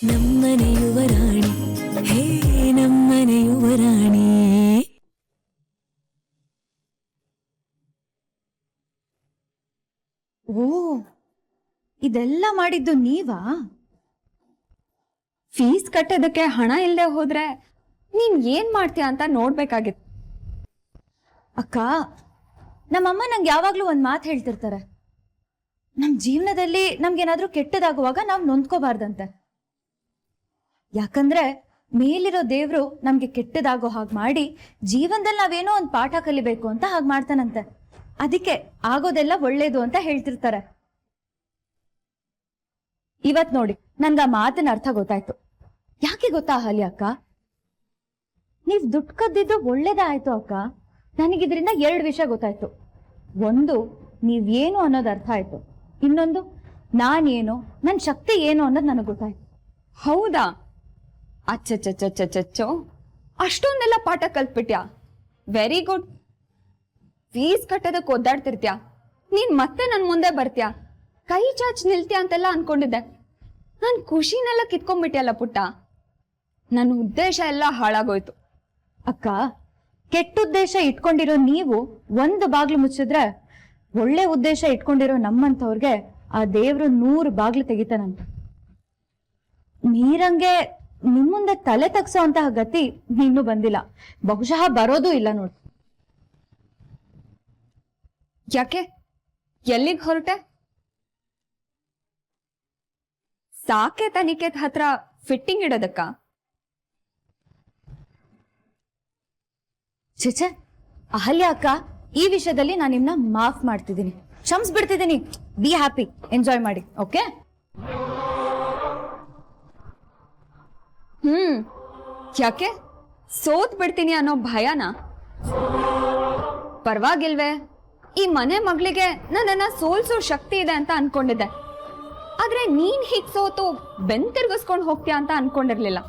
ನಮ್ಮನೆ ಯುವರಾಣಿ ಹೇ ನಮ್ಮನೆ ಯುವರಾಣಿ. ಓ, ಇದೆಲ್ಲ ಮಾಡಿದ್ದು ನೀವಾ? ಫೀಸ್ ಕಟ್ಟೋದಕ್ಕೆ ಹಣ ಇಲ್ಲದೆ ಹೋದ್ರೆ ನೀನ್ ಏನ್ ಮಾಡ್ತೀಯ ಅಂತ ನೋಡ್ಬೇಕಾಗಿತ್ತು. ಅಕ್ಕ, ನಮ್ಮಮ್ಮ ನಂಗೆ ಯಾವಾಗ್ಲೂ ಒಂದ್ ಮಾತು ಹೇಳ್ತಿರ್ತಾರೆ, ನಮ್ ಜೀವನದಲ್ಲಿ ನಮ್ಗೇನಾದ್ರೂ ಕೆಟ್ಟದಾಗುವಾಗ ನಾವ್ ನೊಂದ್ಕೋಬಾರ್ದಂತೆ. ಯಾಕಂದ್ರೆ ಮೇಲಿರೋ ದೇವ್ರು ನಮ್ಗೆ ಕೆಟ್ಟದಾಗೋ ಹಾಗೆ ಮಾಡಿ ಜೀವನದಲ್ಲಿ ನಾವೇನೋ ಒಂದ್ ಪಾಠ ಕಲಿಬೇಕು ಅಂತ ಹಾಗೆ ಮಾಡ್ತಾನಂತೆ. ಅದಕ್ಕೆ ಆಗೋದೆಲ್ಲ ಒಳ್ಳೇದು ಅಂತ ಹೇಳ್ತಿರ್ತಾರೆ. ಇವತ್ ನೋಡಿ ನನ್ಗ ಆ ಮಾತಿನ ಅರ್ಥ ಗೊತ್ತಾಯ್ತು. ಯಾಕೆ ಗೊತ್ತಾ ಅಹಲ್ಯ ಅಕ್ಕ, ನೀವ್ ದುಡ್ಡು ಕದ್ದಿದ್ದು ಒಳ್ಳೇದೇ ಆಯ್ತು ಅಕ್ಕ. ನನಗಿದ್ರಿಂದ 2 ವಿಷಯ ಗೊತ್ತಾಯ್ತು. ಒಂದು, ನೀವೇನು ಅನ್ನೋದು ಅರ್ಥ ಆಯ್ತು. ಇನ್ನೊಂದು, ನಾನೇನು, ನನ್ ಶಕ್ತಿ ಏನು ಅನ್ನೋದು ನನಗೆ ಗೊತ್ತಾಯ್ತು. ಹೌದಾ? ಅಚ್ಚಚ್ಚಚ್ಚಚ್ಚಚ್ಚೋ, ಅಷ್ಟೊಂದೆಲ್ಲ ಪಾಠ ಕಲ್ತ್ಬಿಟ್ಯಾ? Very good. ಫೀಸ್ ಕಟ್ಟೋದಕ್ಕೆ ಒದ್ದಾಡ್ತಿರ್ತ್ಯಾ, ನೀನ್ ಮತ್ತೆ ನನ್ ಮುಂದೆ ಬರ್ತ್ಯಾ, ಕೈ ಚಾಚ್ ನಿಲ್ತ್ಯಾ ಅಂತೆಲ್ಲ ಅನ್ಕೊಂಡಿದ್ದೆ. ನನ್ ಖುಷಿನೆಲ್ಲ ಕಿತ್ಕೊಂಡ್ಬಿಟ್ಯಲ್ಲ ಪುಟ್ಟ. ನನ್ನ ಉದ್ದೇಶ ಎಲ್ಲ ಹಾಳಾಗೋಯ್ತು. ಅಕ್ಕ, ಕೆಟ್ಟ ಉದ್ದೇಶ ಇಟ್ಕೊಂಡಿರೋ ನೀವು ಒಂದು ಬಾಗ್ಲು ಮುಚ್ಚಿದ್ರೆ ಒಳ್ಳೆ ಉದ್ದೇಶ ಇಟ್ಕೊಂಡಿರೋ ನಮ್ಮಂತವ್ರಿಗೆ ಆ ದೇವ್ರು 100 ಬಾಗ್ಲು ತೆಗಿತಾನಂತ. ನೀರಂಗೆ ನಿಮ್ ಮುಂದೆ ತಲೆ ತಗ್ಸೋ ಅಂತಹ ಗತಿ ಇನ್ನೂ ಬಂದಿಲ್ಲ, ಬಹುಶಃ ಬರೋದೂ ಇಲ್ಲ ನೋಡಿ. ಯಾಕೆ, ಎಲ್ಲಿಗೆ ಹೊರಟೆ? ಸಾಕೇತ ನಿಕೇತ್ ಹತ್ರ ಫಿಟ್ಟಿಂಗ್ ಇಡೋದಕ್ಕ? ಛೆ, ಅಹಲ್ಯ ಅಕ್ಕ, ಈ ವಿಷಯದಲ್ಲಿ ನಾನು ನಿಮ್ನ ಮಾಫ್ ಮಾಡ್ತಿದ್ದೀನಿ, ಕ್ಷಮಿಸ್ಬಿಡ್ತಿದ್ದೀನಿ. ಬಿ ಹ್ಯಾಪಿ, ಎಂಜಾಯ್ ಮಾಡಿ, ಓಕೆ? ಯಾಕೆ, ಸೋತ್ ಬಿಡ್ತೀನಿ ಅನ್ನೋ ಭಯನಾ? ಪರವಾಗಿಲ್ವೇ, ಈ ಮನೆ ಮಗಳಿಗೆ ನನ್ನನ್ನ ಸೋಲ್ಸೋ ಶಕ್ತಿ ಇದೆ ಅಂತ ಅನ್ಕೊಂಡಿದ್ದೆ. ಆದ್ರೆ ನೀನ್ ಹೀಗ್ ಸೋತು ಬೆನ್ ತಿರ್ಗಿಸ್ಕೊಂಡು ಹೋಗ್ತೀಯ ಅಂತ ಅನ್ಕೊಂಡಿರ್ಲಿಲ್ಲ.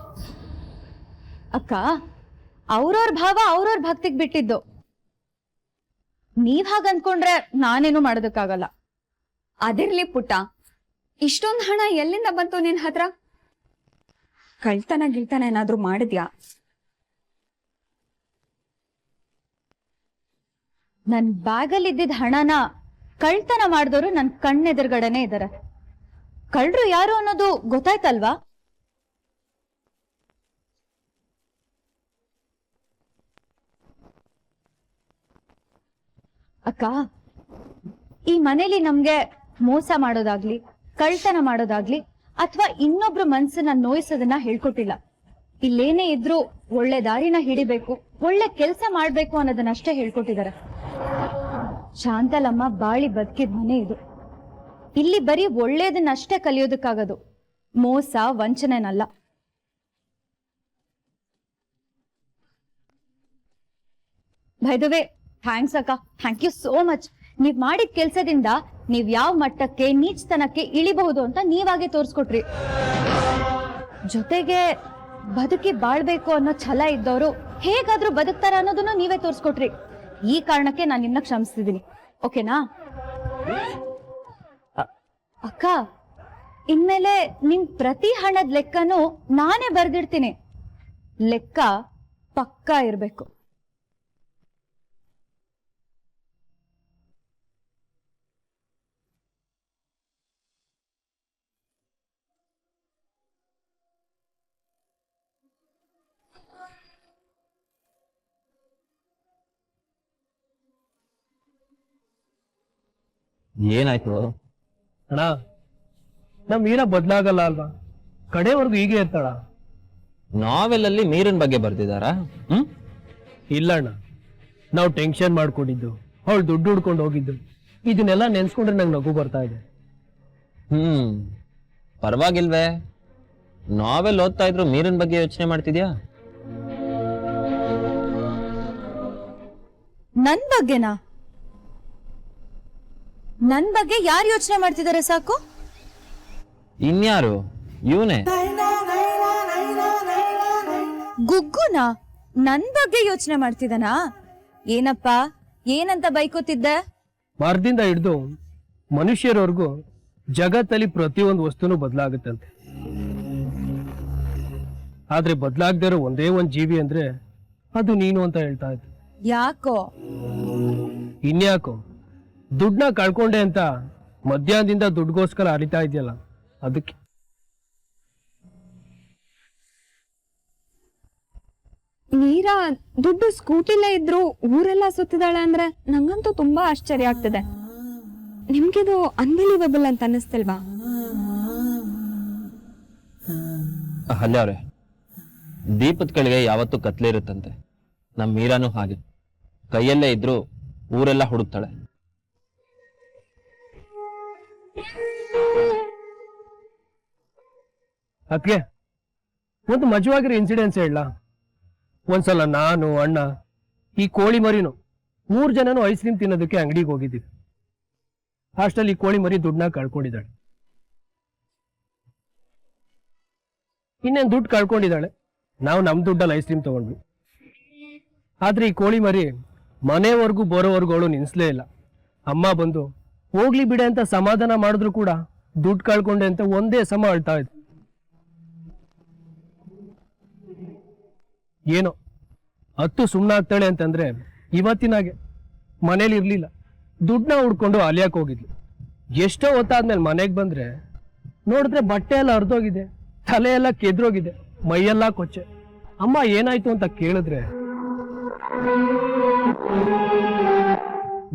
ಅಕ್ಕ, ಅವ್ರವ್ರ ಭಾವ ಅವ್ರವ್ರ ಭಕ್ತಿಗ್ ಬಿಟ್ಟಿದ್ದು. ನೀವ್ ಹಾಗ ಅನ್ಕೊಂಡ್ರೆ ನಾನೇನು ಮಾಡೋದಕ್ಕಾಗಲ್ಲ. ಅದಿರ್ಲಿ ಪುಟ್ಟ, ಇಷ್ಟೊಂದು ಹಣ ಎಲ್ಲಿಂದ ಬಂತು ನಿನ್ ಹತ್ರ? ಕಳ್ತನ ಗಿಳ್ತನ ಏನಾದ್ರೂ ಮಾಡಿದ್ಯಾ? ನನ್ ಬ್ಯಾಗಲ್ಲಿ ಇದ್ದಿದ್ದ ಹಣನ ಕಳ್ತನ ಮಾಡಿದವರು ನನ್ ಕಣ್ಣೆದುರುಗಡೆನೆ ಇದಾರೆ. ಕಳ್ರು ಯಾರು ಅನ್ನೋದು ಗೊತ್ತಾಯ್ತಲ್ವಾ? ಅಕ್ಕ, ಈ ಮನೇಲಿ ನಮ್ಗೆ ಮೋಸ ಮಾಡೋದಾಗ್ಲಿ, ಕಳ್ತನ ಮಾಡೋದಾಗ್ಲಿ, ಅಥವಾ ಇನ್ನೊಬ್ರು ಮನ್ಸನ್ನ ನೋಯಿಸೋದನ್ನ ಹೇಳ್ಕೊಟ್ಟಿಲ್ಲ. ಇಲ್ಲೇನೇ ಇದ್ರೂ ಒಳ್ಳೆ ದಾರಿನ ಹಿಡಿಬೇಕು, ಒಳ್ಳೆ ಕೆಲ್ಸ ಮಾಡ್ಬೇಕು ಅನ್ನೋದನ್ನಷ್ಟೇ ಹೇಳ್ಕೊಟ್ಟಿದ್ದಾರೆ. ಶಾಂತಲಮ್ಮ ಬಾಳಿ ಬದುಕಿದ ಮನೆ ಇದು. ಇಲ್ಲಿ ಬರೀ ಒಳ್ಳೇದನ್ನಷ್ಟೇ ಕಲಿಯೋದಕ್ಕಾಗದು, ಮೋಸ ವಂಚನೆನಲ್ಲ. ಬೈ ದ ವೇ, ಥ್ಯಾಂಕ್ಸ್ ಅಕ್ಕ, ಥ್ಯಾಂಕ್ ಯು ಸೋ ಮಚ್. ನೀವ್ ಮಾಡಿದ ಕೆಲ್ಸದಿಂದ ನೀವ್ ಯಾವ ಮಟ್ಟಕ್ಕೆ ನೀಚತನಕ್ಕೆ ಇಳಿಬಹುದು ಅಂತ ನೀವಾಗೆ ತೋರ್ಸ್ಕೊಟ್ರಿ. ಜೊತೆಗೆ ಬದುಕಿ ಬಾಳ್ಬೇಕು ಅನ್ನೋ ಛಲ ಇದ್ದವರು ಹೇಗಾದ್ರೂ ಬದುಕ್ತಾರ ಅನ್ನೋದನ್ನ ನೀವೇ ತೋರ್ಸ್ಕೊಟ್ರಿ. ಈ ಕಾರಣಕ್ಕೆ ನಾನು ನಿನ್ನ ಕ್ಷಮಿಸ್ತಿದ್ದೀನಿ, ಓಕೆನಾ? ಅಕ್ಕ, ಇನ್ಮೇಲೆ ನಿಮ್ ಪ್ರತಿ ಹಣದ ಲೆಕ್ಕನೂ ನಾನೇ ಬರ್ದಿಡ್ತೀನಿ. ಲೆಕ್ಕ ಪಕ್ಕಾ ಇರ್ಬೇಕು. ಏನಾಯ್ತು ಅಣ್ಣ? ನಮ್ ಮೀರಾ ಬದ್ಲಾಗಲ್ಲ ಅಲ್ವಾ? ಕಡೆವರೆಗೂ ಹೀಗೆ ಇರ್ತಾಳ. ನಾವೆಲ್ಲಲ್ಲಿ ನೀರಿನ ಬಗ್ಗೆ ಬರ್ದಿದಾರ? ಇಲ್ಲ ಅಣ್ಣ, ನಾವು ಟೆನ್ಷನ್ ಮಾಡ್ಕೊಂಡಿದ್ದು, ಅವಳು ದುಡ್ಡು ಹುಡ್ಕೊಂಡು ಹೋಗಿದ್ದು, ಇದನ್ನೆಲ್ಲ ನೆನ್ಸ್ಕೊಂಡ್ರೆ ನಂಗೆ ನಗು ಬರ್ತಾ ಇದೆ. ಪರವಾಗಿಲ್ವೇ, ನಾವೆಲ್ಲ ಓದ್ತಾ ಇದ್ರು ನೀರಿನ ಬಗ್ಗೆ ಯೋಚನೆ ಮಾಡ್ತಿದ್ಯಾ? ನನ್ ಬಗ್ಗೆನಾ? ನನ್ ಬಗ್ಗೆ ಯಾರು ಯೋಚನೆ ಮಾಡ್ತಿದ್ದಾರೆ ಸಾಕು? ಇನ್ಯಾರು? ಇವನೇ ಗುಗ್ಗುನಾ ನನ್ ಬಗ್ಗೆ ಯೋಚನೆ ಮಾಡ್ತಿದ್ದಾನಾ? ಏನಪ್ಪ, ಏನಂತ ಬೈಕೋತಿದ್ದೆ? ಮರದಿಂದ ಹಿಡ್ದು ಮನುಷ್ಯರವರೆಗೂ ಜಗತ್ತಲ್ಲಿ ಪ್ರತಿಯೊಂದು ವಸ್ತುನೂ ಬದಲಾಗುತ್ತಂತೆ. ಆದ್ರೆ ಬದಲಾಗದೇ ಇರೋ ಒಂದೇ ಒಂದು ಜೀವಿ ಅಂದ್ರೆ ಅದು ನೀನು ಅಂತ ಹೇಳ್ತಾ ಇದ್ದೆ. ಯಾಕೋ? ಇನ್ಯಾಕೋ, ದುಡ್ಡನ್ನ ಕಳ್ಕೊಂಡೆ ಅಂತ ಮಧ್ಯಾಹ್ನದಿಂದ ದುಡ್ಗೋಸ್ಕರ ಅರಿತಾ ಇದೆಯಲ್ಲ, ಅದಕ್ಕೆ. ಮೀರಾ ದುಡ್ಡು ಸ್ಕೂಟಿಲೇ ಇದ್ರು ಊರೆಲ್ಲ ಸುತ್ತಿದಾಳೆ ಅಂದ್ರೆ ನಂಗಂತೂ ತುಂಬಾ ಆಶ್ಚರ್ಯ ಆಗ್ತದೆ. ನಿಮ್ಗಿದು ಅನ್ಬಿಲೀವಬಲ್ ಅಂತ ಅನ್ನಿಸ್ತಿಲ್ವಾ? ಅಹಲ್ಯ ಅವ್ರೆ, ದೀಪದ ಕೆಳಗೆ ಯಾವತ್ತೂ ಕತ್ಲೆ ಇರುತ್ತಂತೆ. ನಮ್ಮ ಮೀರಾನು ಹಾಗೆ, ಕೈಯಲ್ಲೇ ಇದ್ರು ಊರೆಲ್ಲ ಹುಡುಕ್ತಾಳೆ. ಅದಕ್ಕೆ ಒಂದು ಮಜವಾಗಿರೋ ಇನ್ಸಿಡೆನ್ಸ್ ಹೇಳ. ಒಂದ್ಸಲ ನಾನು, ಅಣ್ಣ, ಈ ಕೋಳಿ ಮರಿನು 3 ಜನನು ಐಸ್ ಕ್ರೀಮ್ ತಿನ್ನೋದಕ್ಕೆ ಅಂಗಡಿಗೆ ಹೋಗಿದ್ದೀವಿ. ಅಷ್ಟರಲ್ಲಿ ಈ ಕೋಳಿ ಮರಿ ದುಡ್ಡನ್ನ ಕಳ್ಕೊಂಡಿದ್ದಾಳೆ. ಇನ್ನೇನು ದುಡ್ಡು ಕಳ್ಕೊಂಡಿದ್ದಾಳೆ. ನಾವು ನಮ್ಮ ದುಡ್ಡಲ್ಲಿ ಐಸ್ ಕ್ರೀಮ್ ತಗೊಂಡ್ವಿ. ಆದ್ರೆ ಈ ಕೋಳಿ ಮರಿ ಮನೆವರೆಗೂ ಬರೋವರೆಗೂ ಅವಳು ನಿನ್ಸ್ಲೇ ಇಲ್ಲ. ಅಮ್ಮ ಬಂದು ಹೋಗ್ಲಿ ಬಿಡೆ ಅಂತ ಸಮಾಧಾನ ಮಾಡಿದ್ರು ಕೂಡ ದುಡ್ಡು ಕಳ್ಕೊಂಡೆ ಅಂತ ಒಂದೇ ಸಮ ಅಳ್ತಾ ಇದ್ದೆ. ಏನೋ ಹತ್ತು ಸುಮ್ಮನಾಗ್ತಾಳೆ ಅಂತಂದ್ರೆ ಇವತ್ತಿನಾಗೆ ಮನೇಲಿ ಇರ್ಲಿಲ್ಲ. ದುಡ್ಡನ್ನ ಹುಡ್ಕೊಂಡು ಅಲಿಯಕ್ಕೆ ಹೋಗಿದ್ಲು. ಎಷ್ಟೋ ಹೊತ್ತಾದ್ಮೇಲೆ ಮನೆಗೆ ಬಂದ್ರೆ ನೋಡಿದ್ರೆ ಬಟ್ಟೆ ಎಲ್ಲ ಹರಿದೋಗಿದೆ, ತಲೆ ಎಲ್ಲ ಕೆದ್ರೋಗಿದೆ, ಮೈಯೆಲ್ಲ ಕೊಚ್ಚೆ. ಅಮ್ಮ ಏನಾಯ್ತು ಅಂತ ಕೇಳಿದ್ರೆ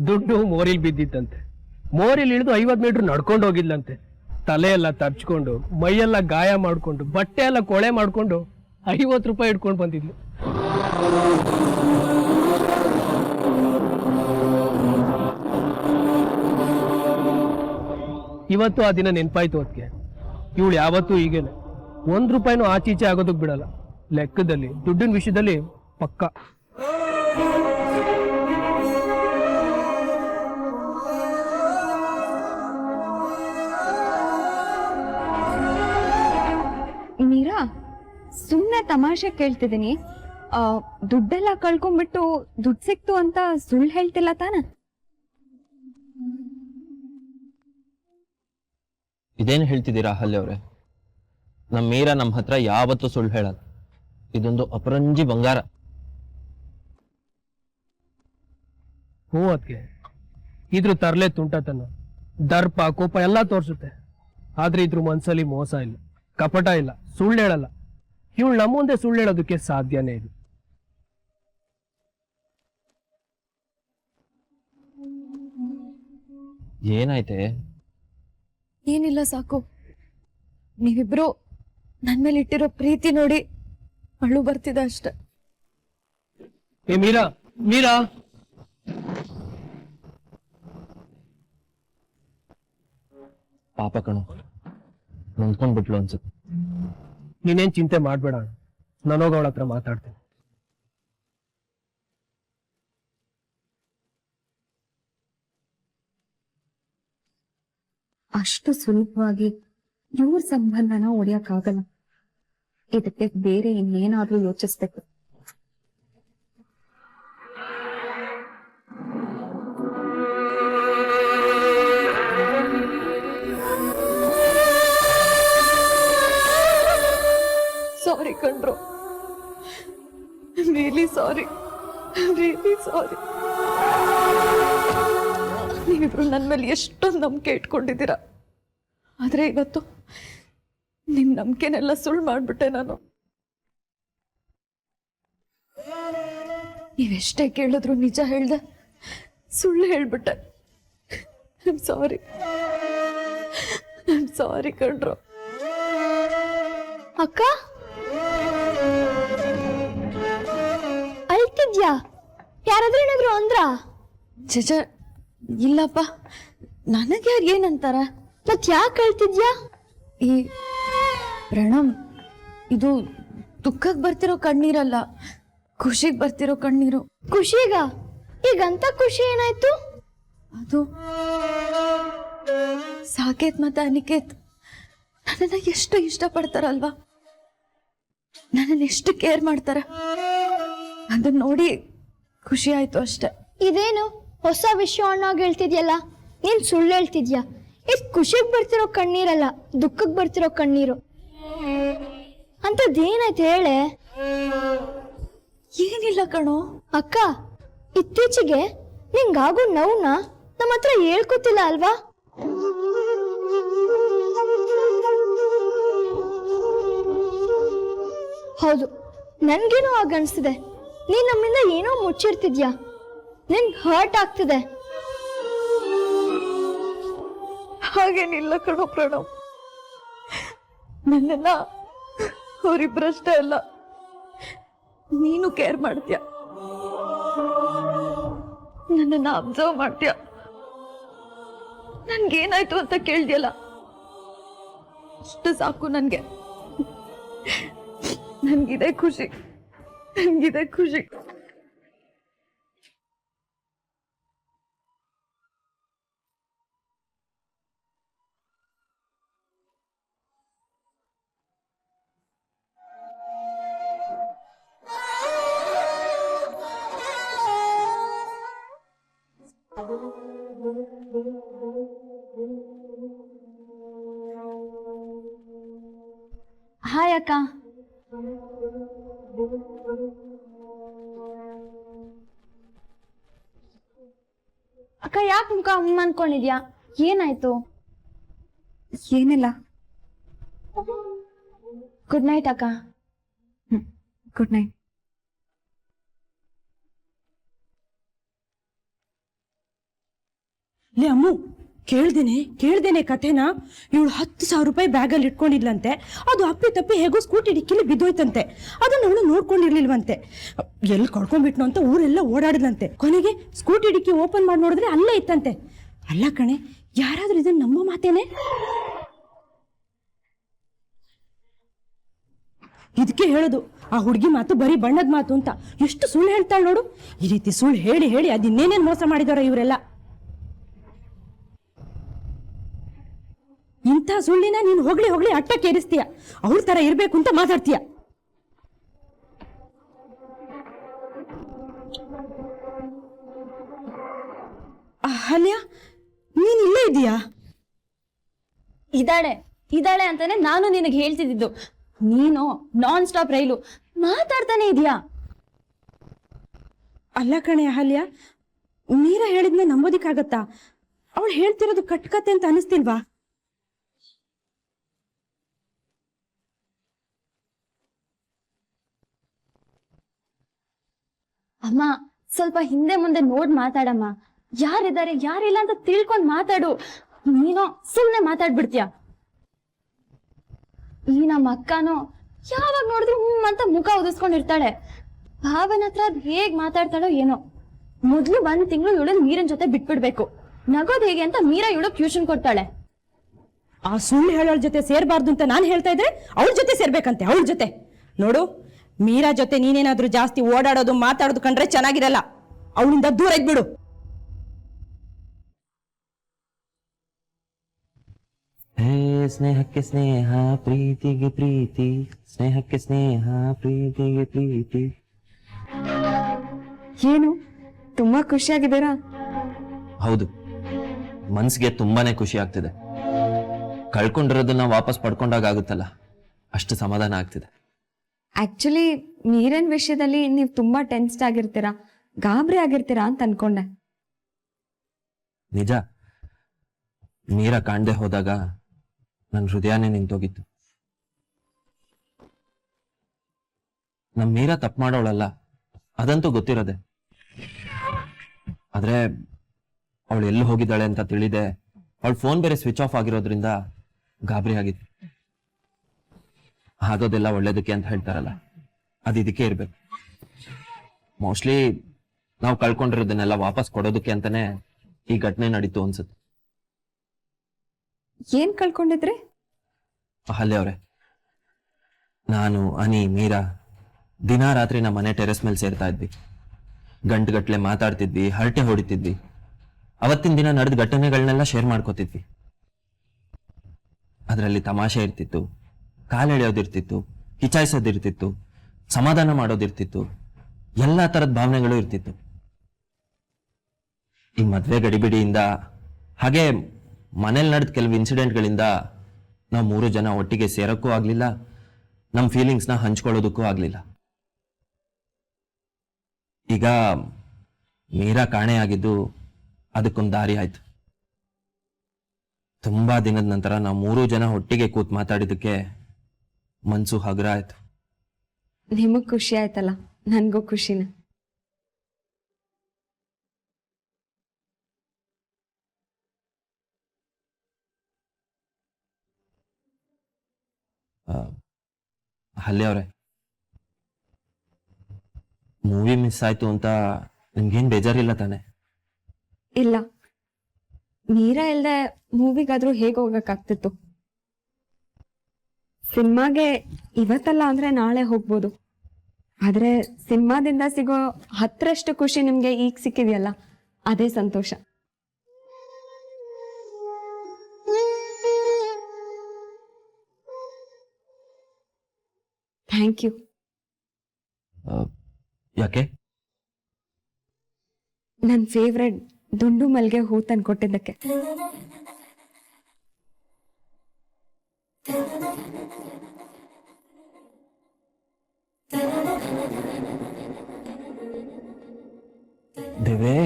ದುಡ್ಡು ಮೋರಿಲ್ ಬಿದ್ದಿತ್ತಂತೆ. ಮೋರಿಲ್ ಇಳಿದು 50 ಮೀಟರ್ ನಡ್ಕೊಂಡು ಹೋಗಿದ್ಲಂತೆ. ತಲೆ ಎಲ್ಲ ತರ್ಚ್ಕೊಂಡು, ಮೈಯೆಲ್ಲ ಗಾಯ ಮಾಡ್ಕೊಂಡು, ಬಟ್ಟೆ ಎಲ್ಲ ಕೊಳೆ ಮಾಡ್ಕೊಂಡು 50 ರೂಪಾಯಿ ಇಟ್ಕೊಂಡು ಬಂದಿದ್ಲು. ಇವತ್ತು ಆ ದಿನ ನೆನ್ಪಾಯ್ತು. ಅದಕ್ಕೆ ಇವಳು ಯಾವತ್ತೂ ಹೀಗೇನೆ, 1 ರೂಪಾಯಿನೂ ಆಚೀಚೆ ಆಗೋದಕ್ಕೆ ಬಿಡಲ್ಲ. ಲೆಕ್ಕದಲ್ಲಿ ದುಡ್ಡಿನ ವಿಷಯದಲ್ಲಿ ಪಕ್ಕ. ಮೀರಾ, ಸುಮ್ನೆ ತಮಾಷೆ ಕೇಳ್ತಿದ್ದೀನಿ. ದುಡ್ಡೆಲ್ಲ ಕಳ್ಕೊಂಡ್ಬಿಟ್ಟು ದುಡ್ಡು ಸಿಕ್ತು ಅಂತ ಸುಳ್ಳು ಹೇಳ್ತಿಲ್ಲ ತಾನೆ? ಇದೇನು ಹೇಳ್ತಿದ್ದೀರಾ ಅಹಲ್ಯ ಅವ್ರೆ? ನಮ್ಮ ಮೀರಾ ನಮ್ಮ ಹತ್ರ ಯಾವತ್ತೂ ಸುಳ್ಳು ಹೇಳಲ್ಲ. ಇದೊಂದು ಅಪರಂಜಿ ಬಂಗಾರ. ಹ್ಞೂ, ಅದಕ್ಕೆ ಇದ್ರ ತರಲೆ ತುಂಟತನ, ದರ್ಪ, ಕೋಪ ಎಲ್ಲ ತೋರಿಸುತ್ತೆ. ಆದ್ರೆ ಇದ್ರ ಮನ್ಸಲ್ಲಿ ಮೋಸ ಇಲ್ಲ, ಕಪಟ ಇಲ್ಲ, ಸುಳ್ಳು ಹೇಳಲ್ಲ. ಇವಳು ನಮ್ಮ ಮುಂದೆ ಸುಳ್ಳು ಹೇಳೋದಕ್ಕೆ ಸಾಧ್ಯನೇ ಇಲ್ಲ. ಏನಾಯ್ತೆ? ಏನಿಲ್ಲ, ಸಾಕು. ನೀವಿಬ್ರು ನನ್ ಮೇಲೆ ಇಟ್ಟಿರೋ ಪ್ರೀತಿ ನೋಡಿ ಅಳು ಬರ್ತಿದೆ ಅಷ್ಟೆ. ಏ ಮೀರಾ, ಮೀರಾ, ಪಾಪ ಕಣು, ನೊಂದ್ಕೊಂಡ್ಬಿಟ್ಲು ಅನ್ಸುತ್ತೆ. ನೀನೇನ್ ಚಿಂತೆ ಮಾಡ್ಬೇಡ, ನಾನೋಗ ಅವಳ ಹತ್ರ ಮಾತಾಡ್ತೀನಿ. ಅಷ್ಟು ಸುಲಭವಾಗಿ ಇವ್ರ ಸಂಬಂಧನ ಒಡೆಯಕ್ಕಾಗಲ್ಲ. ಇದಕ್ಕೆ ಬೇರೆ ಇನ್ನೇನಾದ್ರೂ ಯೋಚಿಸ್ಬೇಕು. ಸಾರಿ ಕಣ್ರು, ರಿಯಲಿ ಸಾರಿ, ರಿಯಲಿ ಸಾರಿ. ನೀವಿಬ್ರು ನನ್ನ ಮೇಲೆ ಎಷ್ಟೊಂದು ನಂಬಿಕೆ ಇಟ್ಕೊಂಡಿದ್ದೀರಾ. ಆದ್ರೆ ಇವತ್ತು ನಿಮ್ ನಂಬಿಕೆನೆಲ್ಲ ಸುಳ್ಳು ಮಾಡ್ಬಿಟ್ಟೆ ನಾನು. ನೀವೆಷ್ಟೇ ಕೇಳಿದ್ರು ನಿಜ ಹೇಳ್ದೆ, ಸುಳ್ಳು ಹೇಳ್ಬಿಟ್ಟೆ. I'm sorry, I'm sorry ಕಣ್ರು. ಅಕ್ಕ, ಅಳ್ತಿದ್ಯಾ? ಯಾರಾದ್ರೂ ಏನಾದ್ರು ಅಂದ್ರ? ಜಜ ಇಲ್ಲಪ್ಪ, ನನಗೆ ಯಾರು ಏನಂತಾರ? ಮತ್ ಯಾಕೆ ಅಳ್ತಿದ್ಯಾ? ಈ ಪ್ರಣಮ್, ಇದು ದುಃಖಕ್ಕೆ ಬರ್ತಿರೋ ಕಣ್ಣೀರಲ್ಲ, ಖುಷಿಗೆ ಬರ್ತಿರೋ ಕಣ್ಣೀರು. ಖುಷಿಗ? ಈಗಂತ ಖುಷಿ ಏನಾಯ್ತು? ಅದು ಸಾಕೇತ್ ಮತ್ತೆ ಅನಿಕೇತ್ ನನ್ನನ್ನ ಎಷ್ಟು ಇಷ್ಟಪಡ್ತಾರಲ್ವಾ, ನನ್ನನ್ನು ಎಷ್ಟು ಕೇರ್ ಮಾಡ್ತಾರ, ಅದನ್ನ ನೋಡಿ ಖುಷಿ ಆಯ್ತು ಅಷ್ಟೆ. ಇದೇನು ಹೊಸ ವಿಷಯ ಅಣ್ಣಾಗ ಹೇಳ್ತಿದ್ಯಲ್ಲ? ನೀನ್ ಸುಳ್ಳು ಹೇಳ್ತಿದ್ಯಾ? ಇದು ಖುಷಿಗೆ ಬರ್ತಿರೋ ಕಣ್ಣೀರಲ್ಲ, ದುಃಖಕ್ಕೆ ಬರ್ತಿರೋ ಕಣ್ಣೀರು. ಅಂಥದ್ದೇನಾಯ್ತು ಹೇಳೆ. ಏನಿಲ್ಲ ಕಣೋ. ಅಕ್ಕ, ಇತ್ತೀಚೆಗೆ ನಿಂಗಾಗೋ ನೋವ್ನ ನಮ್ಮ ಹತ್ರ ಹೇಳ್ಕೊತಿಲ್ಲ ಅಲ್ವಾ? ಹೌದು, ನನ್ಗೇನೋ ಆಗ ಅನ್ಸ್ತಿದೆ. ನೀನ್ ನಮ್ಮಿಂದ ಏನೋ ಮುಚ್ಚಿರ್ತಿದ್ಯಾ, ನಿನ್ ಹರ್ಟ್ ಆಗ್ತಿದೆ. ಹಾಗೇನಿಲ್ಲ ಕಣೋ ಪ್ರಣವ್. ನನ್ನನ್ನ ಅವರಿಬ್ಬರಷ್ಟೇ ಅಲ್ಲ, ನೀನು ಕೇರ್ ಮಾಡ್ತೀಯ, ನನ್ನನ್ನ ಅಬ್ಸರ್ವ್ ಮಾಡ್ತೀಯ. ನನ್ಗೇನಾಯ್ತು ಅಂತ ಕೇಳ್ದಿಯಲ್ಲ, ಅಷ್ಟು ಸಾಕು ನನ್ಗೆ. ನನ್ಗಿದೆ ಖುಷಿ, ನನ್ಗಿದೆ ಖುಷಿ. ಹಾಯ್ ಅಕ್ಕ. ಅಕ್ಕ, ಯಾಕೆ ಮುಖ ಅನ್ಕೊಂಡಿದ್ಯಾ? ಏನಾಯ್ತು? ಏನಿಲ್ಲ. ಗುಡ್ ನೈಟ್ ಅಕ್ಕ. Good night. ಲೇ ಅಮ್ಮು, ಕೇಳ್ದೇನೆ ಕಥೆನಾ? ಇವಳು 10,000 ರೂಪಾಯಿ ಬ್ಯಾಗಲ್ಲಿ ಇಟ್ಕೊಂಡಿದ್ಲಂತೆ. ಅದು ಅಪ್ಪಿ ತಪ್ಪಿ ಹೇಗೋ ಸ್ಕೂಟಿ ಡಿಕ್ಕಿಲಿ ಬಿದ್ದೋಯ್ತಂತೆ. ಅದನ್ನ ಅವಳು ನೋಡ್ಕೊಂಡಿರ್ಲಿಲ್ವಂತೆ. ಎಲ್ಲಿ ಕಳ್ಕೊಂಡ್ಬಿಟ್ನು ಅಂತ ಊರೆಲ್ಲ ಓಡಾಡಿದ್ಲಂತೆ. ಕೊನೆಗೆ ಸ್ಕೂಟಿ ಡಿಕ್ಕಿ ಓಪನ್ ಮಾಡಿ ನೋಡಿದ್ರೆ ಅಲ್ಲೇ ಇತ್ತಂತೆ. ಅಲ್ಲ ಕಣೆ, ಯಾರಾದ್ರೂ ಇದನ್ನ ನಮ್ಮ ಮಾತೇನೆ? ಇದಕ್ಕೆ ಹೇಳೋದು, ಆ ಹುಡುಗಿ ಮಾತು ಬರೀ ಬಣ್ಣದ ಮಾತು ಅಂತ. ಎಷ್ಟು ಸುಳ್ಳು ಹೇಳ್ತಾಳೆ ನೋಡು. ಈ ರೀತಿ ಸುಳ್ಳು ಹೇಳಿ ಹೇಳಿ ಅದಿನ್ನೇನೇನು ಮೋಸ ಮಾಡಿದಾರ ಇವರೆಲ್ಲ. ಇಂಥ ಸುಳ್ಳಿನ ನೀನು ಹೊಗಳಿ ಅಟ್ಟಕ್ಕೇರಿಸ್ತೀಯ. ಅವ್ರ ತರ ಇರ್ಬೇಕು ಅಂತ ಮಾತಾಡ್ತೀಯ. ಅಹಲ್ಯ, ನೀನ್ ಇಲ್ಲೇ ಇದೀಯಾ? ಇದ್ದಾಳೆ ಅಂತಾನೆ ನಾನು ನಿನಗೆ ಹೇಳ್ತಿದ್ದು. ನೀನು ನಾನ್ ಸ್ಟಾಪ್ ರೈಲು ಮಾತಾಡ್ತಾನೆ ಇದೀಯಾ. ಅಲ್ಲ ಕಣೆ ಅಹಲ್ಯ, ಮೀರಾ ಹೇಳಿದ್ನ ನಂಬೋದಿಕ್ಕಾಗತ್ತಾ? ಅವಳು ಹೇಳ್ತಿರೋದು ಕಟ್ಕತೆ ಅಂತ ಅನಿಸ್ತಿಲ್ವಾ? ಅಮ್ಮ, ಸ್ವಲ್ಪ ಹಿಂದೆ ಮುಂದೆ ನೋಡ್ ಮಾತಾಡಮ್ಮ. ಯಾರಿದ್ದಾರೆ ಯಾರಿಲ್ಲ ಅಂತ ತಿಳ್ಕೊಂಡ್ ಮಾತಾಡು. ನೀನೋ ಸುಮ್ನೆ ಮಾತಾಡ್ಬಿಡ್ತೀಯ. ಈ ನಮ್ಮ ಅಕ್ಕನೋ ಯಾವಾಗ ನೋಡಿದ್ರು ಅಂತ ಮುಖ ಉದಿಸ್ಕೊಂಡಿರ್ತಾಳೆ. ಭಾವನ ಹತ್ರ ಅದ್ ಹೇಗ್ ಮಾತಾಡ್ತಾಳೋ ಏನೋ. ಮೊದ್ಲು 1 ತಿಂಗಳು ಇವಳನ್ ಮೀರನ್ ಜೊತೆ ಬಿಟ್ಬಿಡ್ಬೇಕು. ನಗೋದ್ ಹೇಗೆ ಅಂತ ಮೀರಾ ಇವಳು ಟ್ಯೂಷನ್ ಕೊಡ್ತಾಳೆ. ಆ ಸುಳ್ಳು ಹೇಳೋಳ ಜೊತೆ ಸೇರ್ಬಾರ್ದು ಅಂತ ನಾನು ಹೇಳ್ತಾ ಇದ್ರೆ ಅವಳ ಜೊತೆ ಸೇರ್ಬೇಕಂತೆ. ಅವಳ ಜೊತೆ ನೋಡು, ಮೀರಾ ಜೊತೆ ನೀನೇನಾದ್ರೂ ಜಾಸ್ತಿ ಓಡಾಡೋದು ಮಾತಾಡೋದು ಕಂಡ್ರೆ ಚೆನ್ನಾಗಿರಲ್ಲ. ಅವಳಿಂದ ದೂರ ಇದ್ಬಿಡು. ಸ್ನೇಹಕ್ಕೆ ಸ್ನೇಹ, ಪ್ರೀತಿಗೆ ಪ್ರೀತಿ, ಸ್ನೇಹಕ್ಕೆ ಸ್ನೇಹ, ಪ್ರೀತಿಗೆ ಪ್ರೀತಿ. ಏನು ತುಂಬಾ ಖುಷಿಯಾಗಿದ್ದೀರಾ? ಹೌದು, ಮನ್ಸಿಗೆ ತುಂಬಾನೇ ಖುಷಿ ಆಗ್ತಿದೆ. ಕಳ್ಕೊಂಡಿರೋದನ್ನ ವಾಪಸ್ ಪಡ್ಕೊಂಡಾಗ ಆಗುತ್ತಲ್ಲ, ಅಷ್ಟು ಸಮಾಧಾನ ಆಗ್ತಿದೆ. ಆಕ್ಚುಲಿ ನೀರಿನ ವಿಷಯದಲ್ಲಿ ನೀವು ತುಂಬಾ ಟೆನ್ಸ್ಡ್ ಆಗಿರ್ತೀರಾ, ಗಾಬರಿ ಆಗಿರ್ತೀರಾ ಅಂತ ಅನ್ಕೊಂಡೆ. ನಿಜ, ಮೀರಾ ಕಾಣ್ದೆ ಹೋದಾಗ ನನ್ನ ಹೃದಯನೇ ನಿಂತೋಗಿತ್ತು. ನಮ್ ಮೀರಾ ತಪ್ಪು ಮಾಡೋಳಲ್ಲ, ಅದಂತೂ ಗೊತ್ತಿರೋದೆ. ಆದ್ರೆ ಅವಳು ಎಲ್ಲಿ ಹೋಗಿದ್ದಾಳೆ ಅಂತ ತಿಳಿದೆ. ಅವಳ ಫೋನ್ ಬೇರೆ ಸ್ವಿಚ್ ಆಫ್ ಆಗಿರೋದ್ರಿಂದ ಗಾಬರಿ ಆಗಿತ್ತು. ಆಗೋದೆಲ್ಲ ಒಳ್ಳೇದಕ್ಕೆ ಅಂತ ಹೇಳ್ತಾರಲ್ಲ, ಇದಕ್ಕೆ ಇರ್ಬೇಕು. ಮೋಸ್ಟ್ಲಿ ನಾವು ಕಳ್ಕೊಂಡಿರೋದನ್ನೆಲ್ಲ ವಾಪಸ್ ಕೊಡೋದಕ್ಕೆ ಅಂತಾನೆ ಈ ಘಟನೆ ನಡೀತು ಅನ್ಸುತ್ತೆ. ಏನ್ ಕಳ್ಕೊಂಡಿದ್ರಿ? ಅಲ್ಲೇ ಅವ್ರೆ, ನಾನು, ಅನಿ, ಮೀರಾ ದಿನ ರಾತ್ರಿ ನಮ್ಮ ಮನೆ ಟೆರೆಸ್ ಮೇಲೆ ಸೇರ್ತಾ ಇದ್ವಿ. ಗಂಟುಗಟ್ಲೆ ಮಾತಾಡ್ತಿದ್ವಿ, ಹರಟೆ ಹೊಡಿತಿದ್ವಿ. ಅವತ್ತಿನ ದಿನ ನಡೆದ ಘಟನೆಗಳನ್ನೆಲ್ಲ ಶೇರ್ ಮಾಡ್ಕೋತಿದ್ವಿ. ಅದರಲ್ಲಿ ತಮಾಷೆ ಇರ್ತಿತ್ತು, ಕಾಲೆಳೆಯೋದಿರ್ತಿತ್ತು, ಕಿಚಾಯಿಸೋದಿರ್ತಿತ್ತು, ಸಮಾಧಾನ ಮಾಡೋದಿರ್ತಿತ್ತು, ಎಲ್ಲಾ ತರದ ಭಾವನೆಗಳು ಇರ್ತಿತ್ತು. ಈ ಮದ್ವೆ ಗಡಿಬಿಡಿಯಿಂದ ಹಾಗೆ ಮನೇಲಿ ನಡೆದ ಕೆಲವು ಇನ್ಸಿಡೆಂಟ್ಗಳಿಂದ ನಾವು 3 ಜನ ಒಟ್ಟಿಗೆ ಸೇರಕ್ಕೂ ಆಗ್ಲಿಲ್ಲ, ನಮ್ಮ ಫೀಲಿಂಗ್ಸ್ನ ಹಂಚ್ಕೊಳ್ಳೋದಕ್ಕೂ ಆಗಲಿಲ್ಲ. ಈಗ ಮೀರಾ ಕಾಣೆಯಾಗಿದ್ದು ಅದಕ್ಕೊಂದು ದಾರಿ ಆಯ್ತು. ತುಂಬಾ ದಿನದ ನಂತರ ನಾವು 3 ಜನ ಒಟ್ಟಿಗೆ ಕೂತ್ ಮಾತಾಡಿದ್ದಕ್ಕೆ ಮನ್ಸು ಹಗುರ ಆಯ್ತು. ನಿಮಗ್ ಖುಷಿ ಆಯ್ತಲ್ಲ, ನನ್ಗೂ ಖುಷಿನ. ಹಲ್ಲೆ ಅವ್ರೆ, ಮೂವಿ ಮಿಸ್ ಆಯ್ತು ಅಂತ ನಿಮ್ಗೇನ್ ಬೇಜಾರಿಲ್ಲ ತಾನೆ? ಇಲ್ಲ, ಮೀರಾ ಇಲ್ದೆ ಮೂವಿಗಾದ್ರೂ ಹೇಗೆ ಹೋಗಕ್ಕಾಗ್ತಿತ್ತು? ಸಿನಿಮಾಗೆ ಇವತ್ತಲ್ಲ ಅಂದ್ರೆ ನಾಳೆ ಹೋಗ್ಬೋದು. ಆದ್ರೆ ಸಿನಿಮಾದಿಂದ ಸಿಗೋ 10ರಷ್ಟು ಖುಷಿ ನಿಮ್ಗೆ ಈಗ ಸಿಕ್ಕಿದೆಯಲ್ಲ, ಅದೇ ಸಂತೋಷ. Thank you. ಯಾಕೆ? ನನ್ನ ಫೇವ್ರೆಟ್ ದುಂಡು ಮಲ್ಗೆ ಹೂ ತಂದ್ಕೊಟ್ಟಿದ್ದಕ್ಕೆ. ದೇವೇ,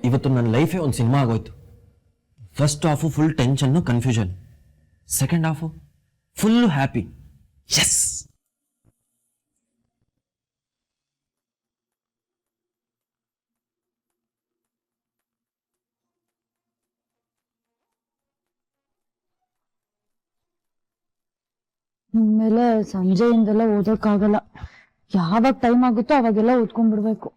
ಇವತ್ತು ನನ್ನ ಲೈಫೇ ಒಂದು ಸಿನಿಮಾ ಆಗೋಯ್ತು. First half full tension confusion, second half full happy. Yes. ಆಮೇಲೆ ಸಂಜೆಯಿಂದೆಲ್ಲ ಓದೋಕ್ಕಾಗಲ್ಲ. ಯಾವಾಗ ಟೈಮ್ ಆಗುತ್ತೋ ಅವಾಗೆಲ್ಲ ಓದ್ಕೊಂಡ್ಬಿಡ್ಬೇಕು.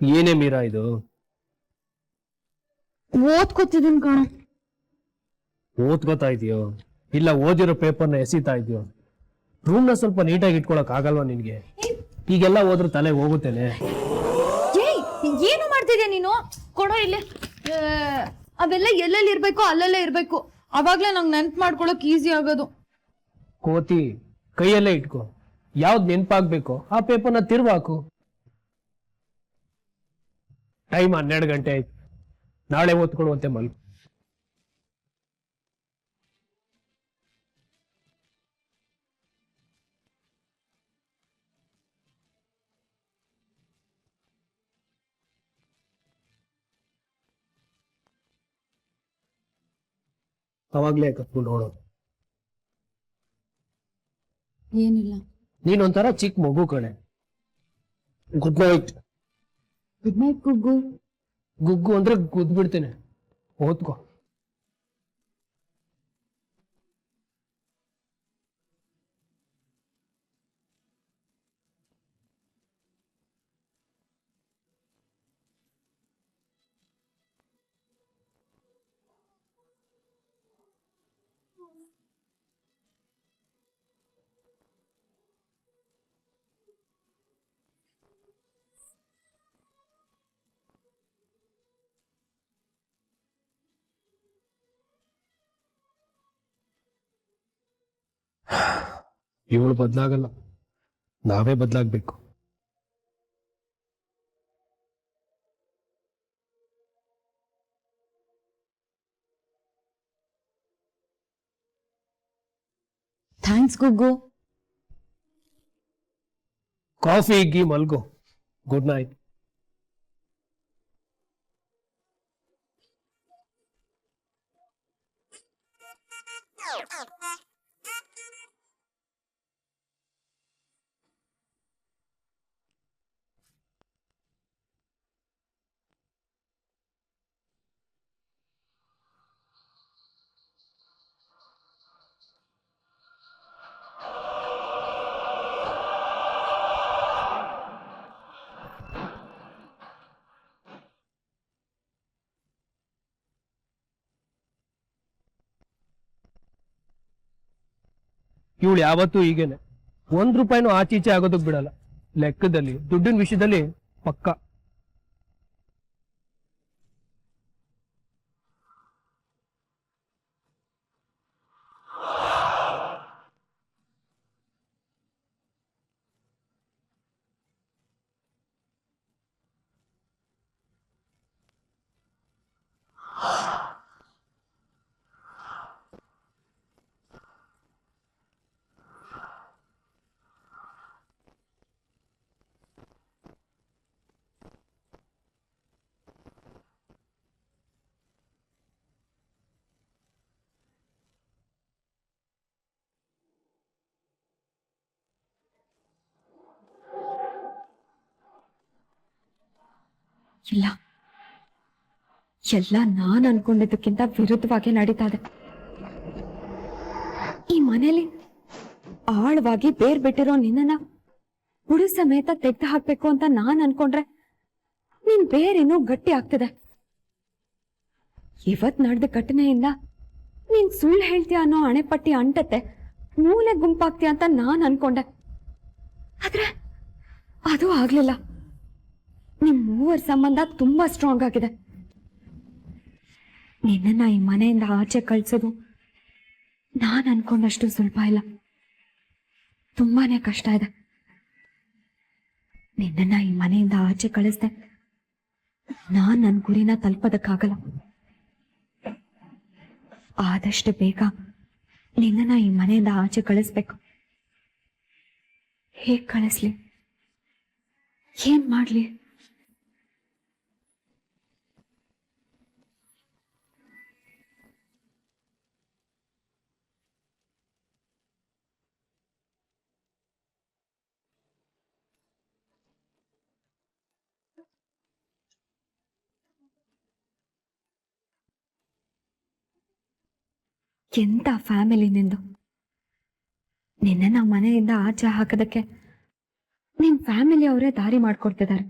ಏನೇ ಮೀರಾ ಇದು? ಓದ್ಕೊತಿದೀನಿ ಕಣ. ಓದ್ಕೋತಾ ಇದೆಯೋ ಇಲ್ಲ ಓದಿರೋ ಪೇಪರ್ನ ಎಸಿತಾ ಇದೆಯೋ? ರೂಮ್ನ ಸ್ವಲ್ಪ ನೀಟಾಗಿ ಇಟ್ಕೊಳಕ್ ಆಗಲ್ವಾ ನಿನ್ಗೆ? ಈಗೆಲ್ಲ ಹೋದ್ರೆ ತಲೆ ಹೋಗುತ್ತೇನೆ. ಏನು ಮಾಡ್ತಿದ್ಯಾ ನೀನು? ಕೊಡೋ ಇಲ್ಲಿ. ಅವೆಲ್ಲ ಎಲ್ಲೆಲ್ಲಿ ಇರ್ಬೇಕು ಅಲ್ಲೆಲ್ಲ ಇರ್ಬೇಕು, ಅವಾಗ್ಲೇ ನಂಗೆ ನೆನ್ಪು ಮಾಡ್ಕೊಳಕ್ ಈಸಿ ಆಗೋದು. ಕೋತಿ ಕೈಯಲ್ಲೇ ಇಟ್ಕೋ. ಯಾವ್ದು ನೆನ್ಪಾಗ್ಬೇಕೋ ಆ ಪೇಪರ್ನ ತಿರ್ವಾಕು. ಟೈಮ್ 12 ಗಂಟೆ ಆಯ್ತು. ನಾಳೆ ಓದ್ಕೊಡುವಂತೆ ಮಲ್ಕು. ಅವಾಗ್ಲೇ ಕತ್ಕೊಂಡು ನೋಡೋದು. ಏನಿಲ್ಲ. ನೀನೊಂಥರ ಚಿಕ್ಕ ಮಗು ಕಣೆ. Good night. ಗುಡ್ ನೈಟ್ ಗುಗ್ಗು. ಗುಗ್ಗು ಅಂದ್ರೆ ಗುದ್ ಬಿಡ್ತೇನೆ. ಓದ್ಕೋ. ಇವಳು ಬದಲಾಗಲ್ಲ, ನಾವೇ ಬದಲಾಗ್ಬೇಕು. ಥ್ಯಾಂಕ್ಸ್ ಗುಗ್ಗು. ಕಾಫಿ ಇಗ್ಗಿ ಮಲ್ಗೋ. ಗುಡ್ ನೈಟ್. ಇವಳು ಯಾವತ್ತೂ ಹೀಗೇನೆ. ₹1 ಆಚೀಚೆ ಆಗೋದಕ್ ಬಿಡಲ್ಲ. ಲೆಕ್ಕದಲ್ಲಿ ದುಡ್ಡಿನ ವಿಷಯದಲ್ಲಿ ಪಕ್ಕ. ಇಲ್ಲ, ಎಲ್ಲ ನಾನ್ ಅನ್ಕೊಂಡಿದ್ದಕ್ಕಿಂತ ವಿರುದ್ಧವಾಗಿ ನಡೀತಾ ಇದೆ. ಈ ಮನೇಲಿ ಆಳವಾಗಿ ಬೇರ್ ಬಿಟ್ಟಿರೋ ನಿನ್ನನ್ನ ಹುಡು ಸಮೇತ ತೆಗ್ದು ಹಾಕ್ಬೇಕು ಅಂತ ನಾನ್ ಅನ್ಕೊಂಡ್ರೆ ನಿನ್ ಬೇರೇನೋ ಗಟ್ಟಿ ಆಗ್ತಿದೆ. ಇವತ್ ನಡೆದ ಘಟನೆಯಿಂದ ನೀನ್ ಸುಳ್ಳು ಹೇಳ್ತೀಯ ಅನ್ನೋ ಅಣೆಪಟ್ಟಿ ಅಂಟತ್ತೆ, ಮೂಲೆ ಗುಂಪಾಗ್ತೀಯ ಅಂತ ನಾನ್ ಅನ್ಕೊಂಡೆ. ಆದ್ರೆ ಅದು ಆಗ್ಲಿಲ್ಲ. ನಿಮ್ ಮೂವರ ಸಂಬಂಧ ತುಂಬಾ ಸ್ಟ್ರಾಂಗ್ ಆಗಿದೆ. ನಿನ್ನನ್ನ ಈ ಮನೆಯಿಂದ ಆಚೆ ಕಳ್ಸೋದು ನಾನ್ ಅನ್ಕೊಂಡಷ್ಟು ಸುಲಭ ಇಲ್ಲ, ತುಂಬಾನೇ ಕಷ್ಟ ಇದೆ. ನಿನ್ನನ್ನ ಈ ಮನೆಯಿಂದ ಆಚೆ ಕಳಿಸ್ದೆ ನಾನ್ ನನ್ ಗುರಿನ ತಲುಪೋದಕ್ಕಾಗಲ್ಲ. ಆದಷ್ಟು ಬೇಗ ನಿನ್ನನ್ನ ಈ ಮನೆಯಿಂದ ಆಚೆ ಕಳಿಸ್ಬೇಕು. ಹೇಗ್ ಕಳಿಸ್ಲಿ? ಏನ್ ಮಾಡ್ಲಿ? ಎಂತ ಫ್ಯಾಮಿಲಿ ನಿಂದು. ನಿನ್ನ ಮನೆಯಿಂದ ಆಚೆ ಹಾಕೋದಕ್ಕೆ ನಿಮ್ ಫ್ಯಾಮಿಲಿ ಅವರೇ ದಾರಿ ಮಾಡ್ಕೊಡ್ತಿದ್ದಾರೆ.